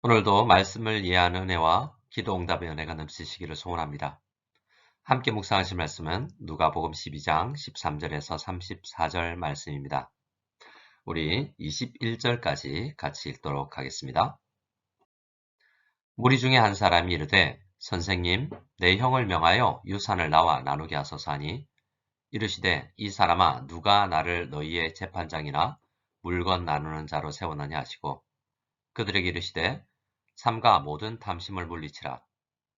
오늘도 말씀을 이해하는 은혜와 기도 응답의 은혜가 넘치시기를 소원합니다. 함께 묵상하실 말씀은 누가복음 12장 13절에서 34절 말씀입니다. 우리 21절까지 같이 읽도록 하겠습니다. 무리 중에 한 사람이 이르되 선생님 내 형을 명하여 유산을 나와 나누게 하소서 하니 이르시되 이 사람아 누가 나를 너희의 재판장이나 물건 나누는 자로 세웠느냐 하시고 그들에게 이르시되 삼가 모든 탐심을 물리치라.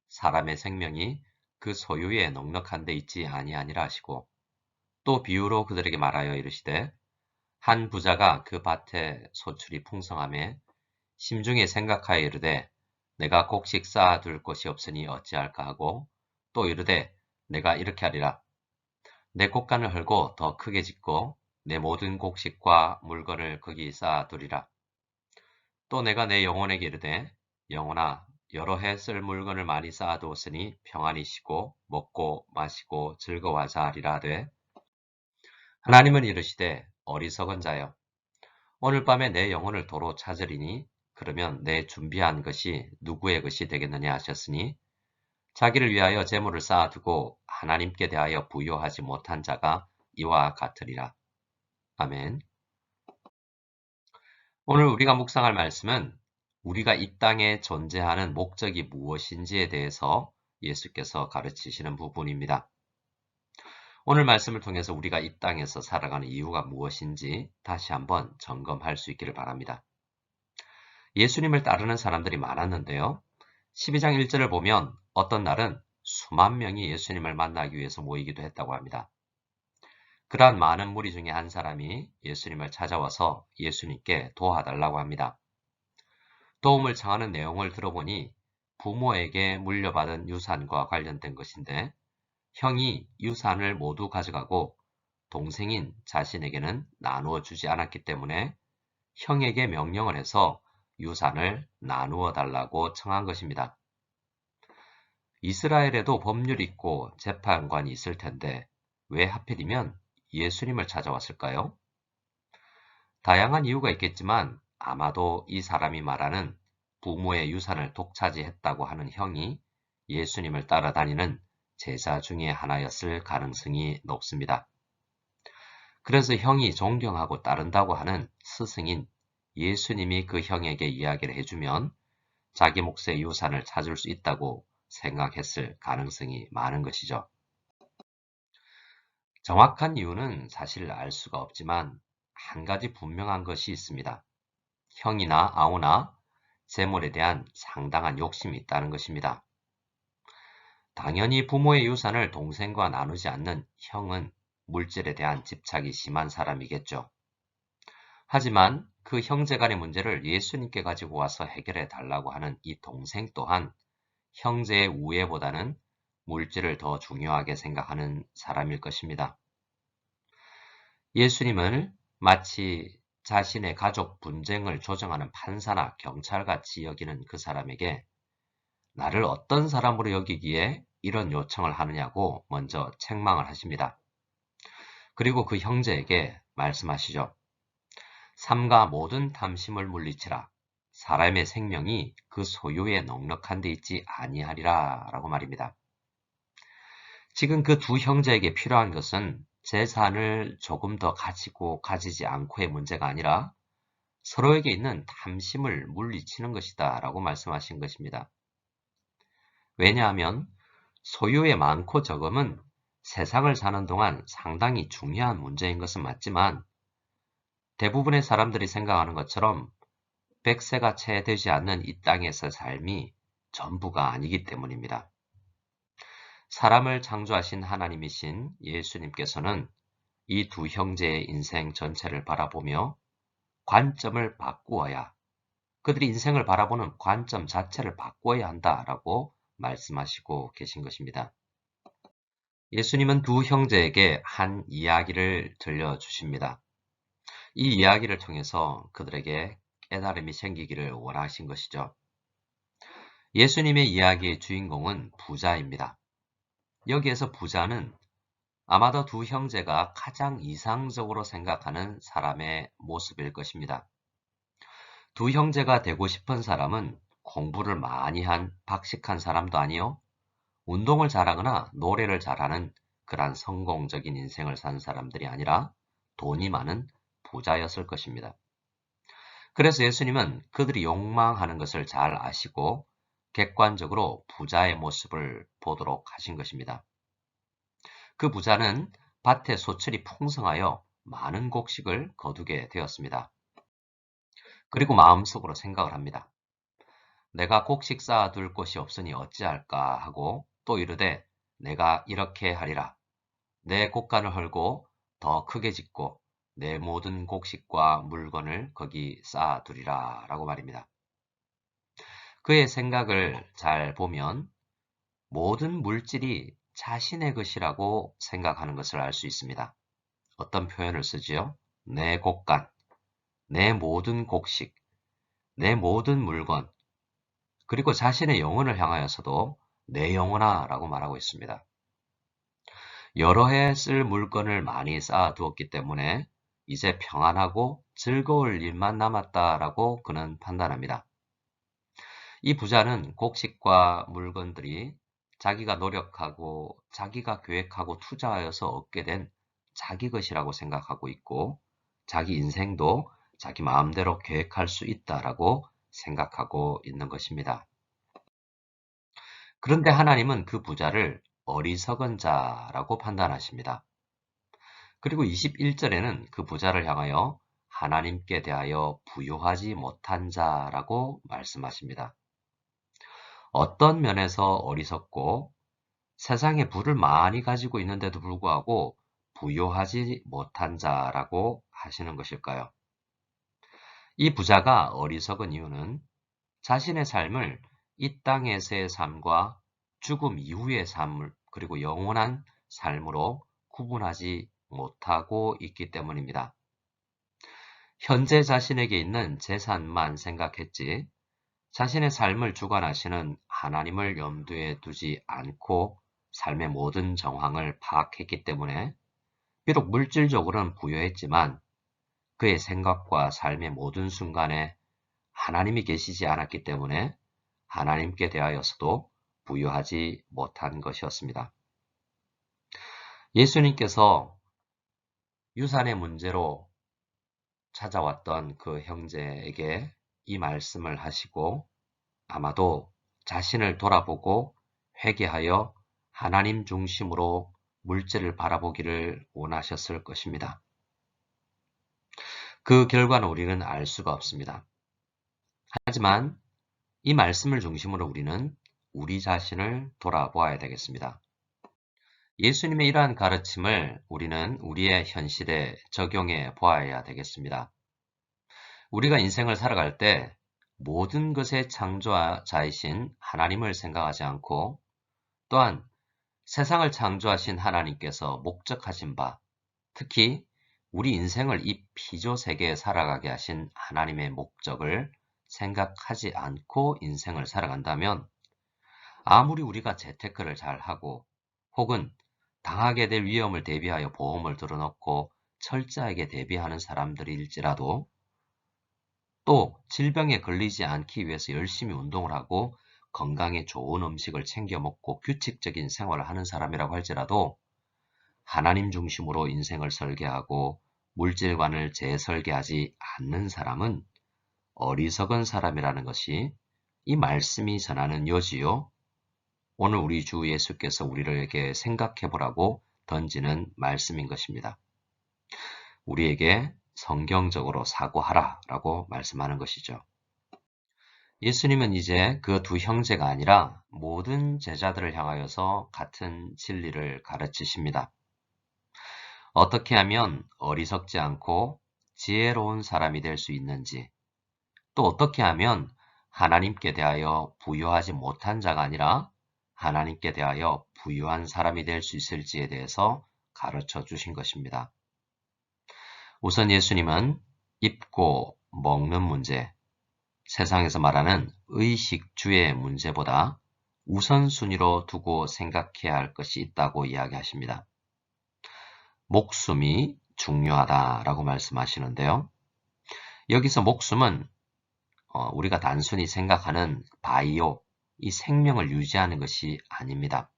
사람의 생명이 그 소유에 넉넉한 데 있지 아니하니라 하시고 또 비유로 그들에게 말하여 이르시되 한 부자가 그 밭에 소출이 풍성하매 심중에 생각하여 이르되 내가 곡식 쌓아둘 곳이 없으니 어찌할까 하고 또 이르되 내가 이렇게 하리라. 내 곡간을 헐고 더 크게 짓고 내 모든 곡식과 물건을 거기 쌓아두리라. 또 내가 내 영혼에게 이르되 영혼아 여러 해 쓸 물건을 많이 쌓아두었으니 평안히 쉬고 먹고 마시고 즐거워하자 하리라 하되 하나님은 이르시되 어리석은 자여 오늘 밤에 내 영혼을 도로 찾으리니 그러면 내 준비한 것이 누구의 것이 되겠느냐 하셨으니 자기를 위하여 재물을 쌓아두고 하나님께 대하여 부요하지 못한 자가 이와 같으리라. 아멘. 오늘 우리가 묵상할 말씀은 우리가 이 땅에 존재하는 목적이 무엇인지에 대해서 예수께서 가르치시는 부분입니다. 오늘 말씀을 통해서 우리가 이 땅에서 살아가는 이유가 무엇인지 다시 한번 점검할 수 있기를 바랍니다. 예수님을 따르는 사람들이 많았는데요. 12장 1절을 보면 어떤 날은 수만 명이 예수님을 만나기 위해서 모이기도 했다고 합니다. 그러한 많은 무리 중에 한 사람이 예수님을 찾아와서 예수님께 도와달라고 합니다. 도움을 청하는 내용을 들어보니 부모에게 물려받은 유산과 관련된 것인데 형이 유산을 모두 가져가고 동생인 자신에게는 나누어 주지 않았기 때문에 형에게 명령을 해서 유산을 나누어 달라고 청한 것입니다. 이스라엘에도 법률이 있고 재판관이 있을 텐데 왜 하필이면 예수님을 찾아왔을까요? 다양한 이유가 있겠지만 아마도 이 사람이 말하는 부모의 유산을 독차지했다고 하는 형이 예수님을 따라다니는 제자 중에 하나였을 가능성이 높습니다. 그래서 형이 존경하고 따른다고 하는 스승인 예수님이 그 형에게 이야기를 해주면 자기 몫의 유산을 찾을 수 있다고 생각했을 가능성이 많은 것이죠. 정확한 이유는 사실 알 수가 없지만 한 가지 분명한 것이 있습니다. 형이나 아우나 재물에 대한 상당한 욕심이 있다는 것입니다. 당연히 부모의 유산을 동생과 나누지 않는 형은 물질에 대한 집착이 심한 사람이겠죠. 하지만 그 형제 간의 문제를 예수님께 가지고 와서 해결해 달라고 하는 이 동생 또한 형제의 우애보다는 물질을 더 중요하게 생각하는 사람일 것입니다. 예수님을 마치 자신의 가족 분쟁을 조정하는 판사나 경찰같이 여기는 그 사람에게 나를 어떤 사람으로 여기기에 이런 요청을 하느냐고 먼저 책망을 하십니다. 그리고 그 형제에게 말씀하시죠. 삼가 모든 탐심을 물리치라. 사람의 생명이 그 소유에 넉넉한 데 있지 아니하리라 라고 말입니다. 지금 그 두 형제에게 필요한 것은 재산을 조금 더 가지고 가지지 않고의 문제가 아니라 서로에게 있는 탐심을 물리치는 것이다 라고 말씀하신 것입니다. 왜냐하면 소유의 많고 적음은 세상을 사는 동안 상당히 중요한 문제인 것은 맞지만 대부분의 사람들이 생각하는 것처럼 100세가 채 되지 않는 이 땅에서 삶이 전부가 아니기 때문입니다. 사람을 창조하신 하나님이신 예수님께서는 이 두 형제의 인생 전체를 바라보며 관점을 바꾸어야, 그들이 인생을 바라보는 관점 자체를 바꾸어야 한다라고 말씀하시고 계신 것입니다. 예수님은 두 형제에게 한 이야기를 들려주십니다. 이 이야기를 통해서 그들에게 깨달음이 생기기를 원하신 것이죠. 예수님의 이야기의 주인공은 부자입니다. 여기에서 부자는 아마도 두 형제가 가장 이상적으로 생각하는 사람의 모습일 것입니다. 두 형제가 되고 싶은 사람은 공부를 많이 한 박식한 사람도 아니요. 운동을 잘하거나 노래를 잘하는 그러한 성공적인 인생을 산 사람들이 아니라 돈이 많은 부자였을 것입니다. 그래서 예수님은 그들이 욕망하는 것을 잘 아시고 객관적으로 부자의 모습을 보도록 하신 것입니다. 그 부자는 밭에 소출이 풍성하여 많은 곡식을 거두게 되었습니다. 그리고 마음속으로 생각을 합니다. 내가 곡식 쌓아둘 곳이 없으니 어찌할까 하고 또 이르되 내가 이렇게 하리라. 내 곡간을 헐고 더 크게 짓고 내 모든 곡식과 물건을 거기 쌓아두리라 라고 말입니다. 그의 생각을 잘 보면 모든 물질이 자신의 것이라고 생각하는 것을 알 수 있습니다. 어떤 표현을 쓰지요? 내 곡간, 내 모든 곡식, 내 모든 물건, 그리고 자신의 영혼을 향하여서도 내 영혼아 라고 말하고 있습니다. 여러 해 쓸 물건을 많이 쌓아두었기 때문에 이제 평안하고 즐거울 일만 남았다라고 그는 판단합니다. 이 부자는 곡식과 물건들이 자기가 노력하고 자기가 계획하고 투자하여서 얻게 된 자기 것이라고 생각하고 있고 자기 인생도 자기 마음대로 계획할 수 있다라고 생각하고 있는 것입니다. 그런데 하나님은 그 부자를 어리석은 자라고 판단하십니다. 그리고 21절에는 그 부자를 향하여 하나님께 대하여 부요하지 못한 자라고 말씀하십니다. 어떤 면에서 어리석고 세상에 부를 많이 가지고 있는데도 불구하고 부요하지 못한 자라고 하시는 것일까요? 이 부자가 어리석은 이유는 자신의 삶을 이 땅에서의 삶과 죽음 이후의 삶, 그리고 영원한 삶으로 구분하지 못하고 있기 때문입니다. 현재 자신에게 있는 재산만 생각했지 자신의 삶을 주관하시는 하나님을 염두에 두지 않고 삶의 모든 정황을 파악했기 때문에 비록 물질적으로는 부유했지만 그의 생각과 삶의 모든 순간에 하나님이 계시지 않았기 때문에 하나님께 대하여서도 부유하지 못한 것이었습니다. 예수님께서 유산의 문제로 찾아왔던 그 형제에게 이 말씀을 하시고 아마도 자신을 돌아보고 회개하여 하나님 중심으로 물질을 바라보기를 원하셨을 것입니다. 그 결과는 우리는 알 수가 없습니다. 하지만 이 말씀을 중심으로 우리는 우리 자신을 돌아보아야 되겠습니다. 예수님의 이러한 가르침을 우리는 우리의 현실에 적용해 보아야 되겠습니다. 우리가 인생을 살아갈 때 모든 것의 창조자이신 하나님을 생각하지 않고 또한 세상을 창조하신 하나님께서 목적하신 바, 특히 우리 인생을 이 피조 세계에 살아가게 하신 하나님의 목적을 생각하지 않고 인생을 살아간다면 아무리 우리가 재테크를 잘하고 혹은 당하게 될 위험을 대비하여 보험을 들어놓고 철저하게 대비하는 사람들일지라도 또 질병에 걸리지 않기 위해서 열심히 운동을 하고 건강에 좋은 음식을 챙겨 먹고 규칙적인 생활을 하는 사람이라고 할지라도 하나님 중심으로 인생을 설계하고 물질관을 재설계하지 않는 사람은 어리석은 사람이라는 것이 이 말씀이 전하는 요지요. 오늘 우리 주 예수께서 우리에게 생각해 보라고 던지는 말씀인 것입니다. 우리에게 성경적으로 사고하라 라고 말씀하는 것이죠. 예수님은 이제 그 두 형제가 아니라 모든 제자들을 향하여서 같은 진리를 가르치십니다. 어떻게 하면 어리석지 않고 지혜로운 사람이 될 수 있는지, 또 어떻게 하면 하나님께 대하여 부유하지 못한 자가 아니라 하나님께 대하여 부유한 사람이 될 수 있을지에 대해서 가르쳐 주신 것입니다. 우선 예수님은 입고 먹는 문제, 세상에서 말하는 의식주의 문제보다 우선순위로 두고 생각해야 할 것이 있다고 이야기하십니다. 목숨이 중요하다라고 말씀하시는데요. 여기서 목숨은 우리가 단순히 생각하는 바이오, 이 생명을 유지하는 것이 아닙니다.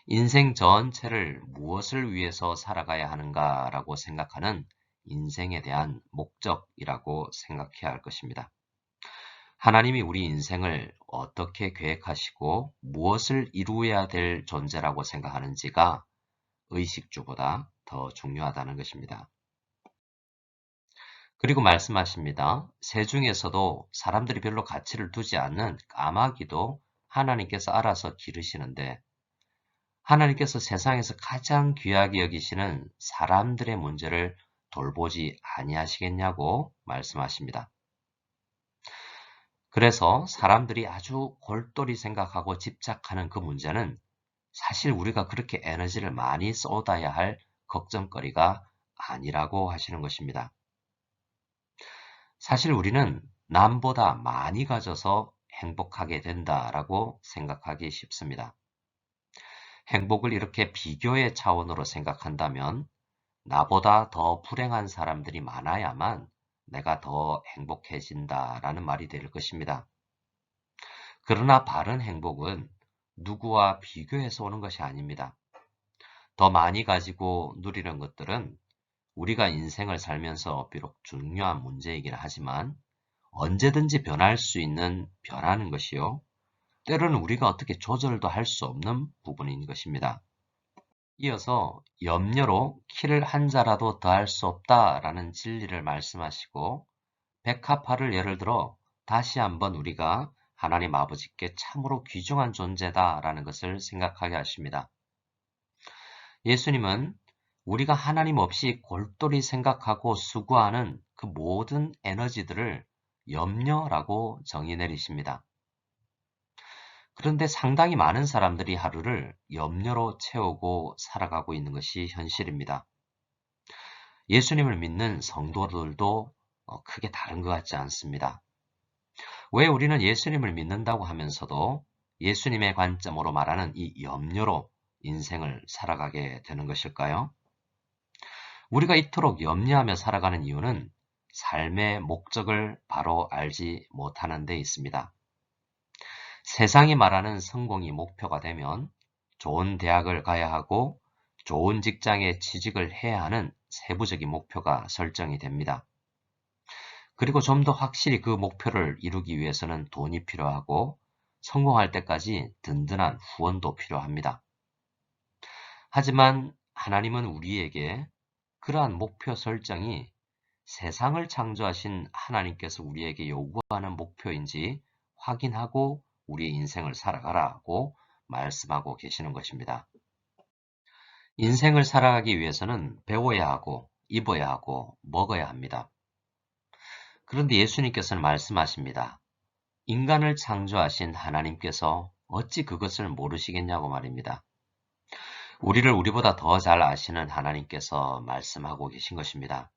인생 전체를 무엇을 위해서 살아가야 하는가라고 생각하는 인생에 대한 목적이라고 생각해야 할 것입니다. 하나님이 우리 인생을 어떻게 계획하시고 무엇을 이루어야 될 존재라고 생각하는지가 의식주보다 더 중요하다는 것입니다. 그리고 말씀하십니다. 새 중에서도 사람들이 별로 가치를 두지 않는 까마귀도 하나님께서 알아서 기르시는데 하나님께서 세상에서 가장 귀하게 여기시는 사람들의 문제를 돌보지 아니하시겠냐고 말씀하십니다. 그래서 사람들이 아주 골똘히 생각하고 집착하는 그 문제는 사실 우리가 그렇게 에너지를 많이 쏟아야 할 걱정거리가 아니라고 하시는 것입니다. 사실 우리는 남보다 많이 가져서 행복하게 된다라고 생각하기 쉽습니다. 행복을 이렇게 비교의 차원으로 생각한다면 나보다 더 불행한 사람들이 많아야만 내가 더 행복해진다라는 말이 될 것입니다. 그러나 바른 행복은 누구와 비교해서 오는 것이 아닙니다. 더 많이 가지고 누리는 것들은 우리가 인생을 살면서 비록 중요한 문제이긴 하지만 언제든지 변할 수 있는 변하는 것이요. 때로는 우리가 어떻게 조절도 할 수 없는 부분인 것입니다. 이어서 염려로 키를 한 자라도 더할 수 없다라는 진리를 말씀하시고 백합화를 예를 들어 다시 한번 우리가 하나님 아버지께 참으로 귀중한 존재다라는 것을 생각하게 하십니다. 예수님은 우리가 하나님 없이 골똘히 생각하고 수고하는 그 모든 에너지들을 염려라고 정의 내리십니다. 그런데 상당히 많은 사람들이 하루를 염려로 채우고 살아가고 있는 것이 현실입니다. 예수님을 믿는 성도들도 크게 다른 것 같지 않습니다. 왜 우리는 예수님을 믿는다고 하면서도 예수님의 관점으로 말하는 이 염려로 인생을 살아가게 되는 것일까요? 우리가 이토록 염려하며 살아가는 이유는 삶의 목적을 바로 알지 못하는 데 있습니다. 세상이 말하는 성공이 목표가 되면 좋은 대학을 가야 하고 좋은 직장에 취직을 해야 하는 세부적인 목표가 설정이 됩니다. 그리고 좀 더 확실히 그 목표를 이루기 위해서는 돈이 필요하고 성공할 때까지 든든한 후원도 필요합니다. 하지만 하나님은 우리에게 그러한 목표 설정이 세상을 창조하신 하나님께서 우리에게 요구하는 목표인지 확인하고 우리의 인생을 살아가라고 말씀하고 계시는 것입니다. 인생을 살아가기 위해서는 배워야 하고 입어야 하고 먹어야 합니다. 그런데 예수님께서는 말씀하십니다. 인간을 창조하신 하나님께서 어찌 그것을 모르시겠냐고 말입니다. 우리를 우리보다 더 잘 아시는 하나님께서 말씀하고 계신 것입니다.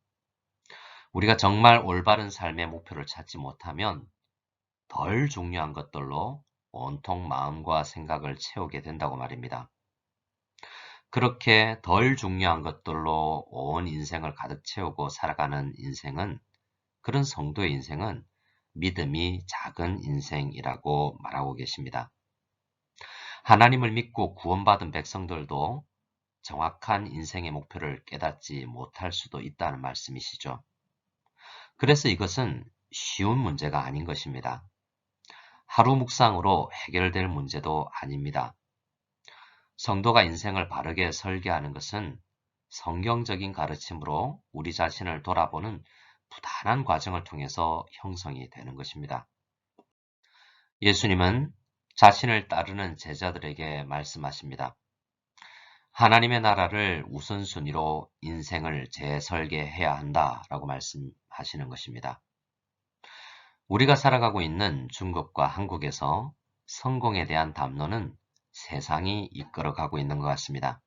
우리가 정말 올바른 삶의 목표를 찾지 못하면 덜 중요한 것들로 온통 마음과 생각을 채우게 된다고 말입니다. 그렇게 덜 중요한 것들로 온 인생을 가득 채우고 살아가는 인생은 그런 성도의 인생은 믿음이 작은 인생이라고 말하고 계십니다. 하나님을 믿고 구원받은 백성들도 정확한 인생의 목표를 깨닫지 못할 수도 있다는 말씀이시죠. 그래서 이것은 쉬운 문제가 아닌 것입니다. 하루 묵상으로 해결될 문제도 아닙니다. 성도가 인생을 바르게 설계하는 것은 성경적인 가르침으로 우리 자신을 돌아보는 부단한 과정을 통해서 형성이 되는 것입니다. 예수님은 자신을 따르는 제자들에게 말씀하십니다. 하나님의 나라를 우선순위로 인생을 재설계해야 한다라고 말씀하시는 것입니다. 우리가 살아가고 있는 중국과 한국에서 성공에 대한 담론은 세상이 이끌어가고 있는 것 같습니다.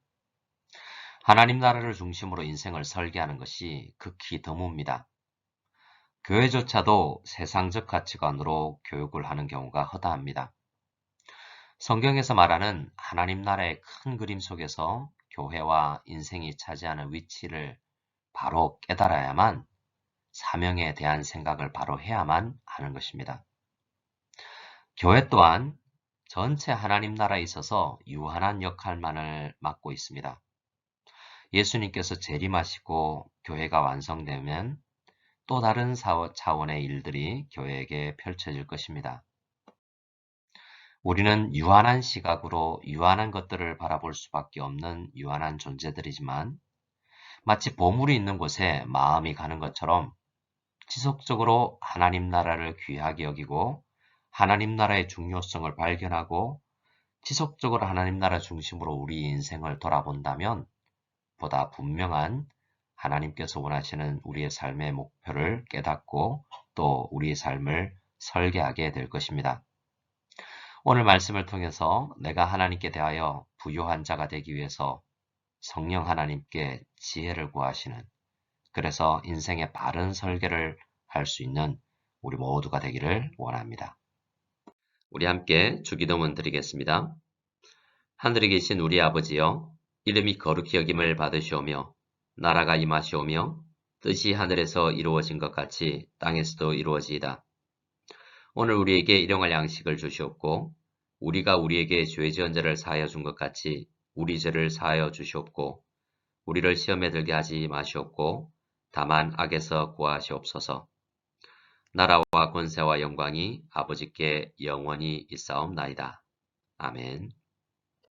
하나님 나라를 중심으로 인생을 설계하는 것이 극히 드뭅니다. 교회조차도 세상적 가치관으로 교육을 하는 경우가 허다합니다. 성경에서 말하는 하나님 나라의 큰 그림 속에서 교회와 인생이 차지하는 위치를 바로 깨달아야만 사명에 대한 생각을 바로 해야만 하는 것입니다. 교회 또한 전체 하나님 나라에 있어서 유한한 역할만을 맡고 있습니다. 예수님께서 재림하시고 교회가 완성되면 또 다른 차원의 일들이 교회에게 펼쳐질 것입니다. 우리는 유한한 시각으로 유한한 것들을 바라볼 수밖에 없는 유한한 존재들이지만 마치 보물이 있는 곳에 마음이 가는 것처럼 지속적으로 하나님 나라를 귀하게 여기고 하나님 나라의 중요성을 발견하고 지속적으로 하나님 나라 중심으로 우리 인생을 돌아본다면 보다 분명한 하나님께서 원하시는 우리의 삶의 목표를 깨닫고 또 우리의 삶을 설계하게 될 것입니다. 오늘 말씀을 통해서 내가 하나님께 대하여 부요한 자가 되기 위해서 성령 하나님께 지혜를 구하시는, 그래서 인생의 바른 설계를 할 수 있는 우리 모두가 되기를 원합니다. 우리 함께 주기도문 드리겠습니다. 하늘에 계신 우리 아버지여, 이름이 거룩히 여김을 받으시오며 나라가 임하시오며 뜻이 하늘에서 이루어진 것 같이 땅에서도 이루어지이다. 오늘 우리에게 일용할 양식을 주시옵고 우리가 우리에게 죄 지은 자를 사하여 준 것 같이 우리 죄를 사하여 주시옵고 우리를 시험에 들게 하지 마시옵고 다만 악에서 구하시옵소서. 나라와 권세와 영광이 아버지께 영원히 있사옵나이다. 아멘.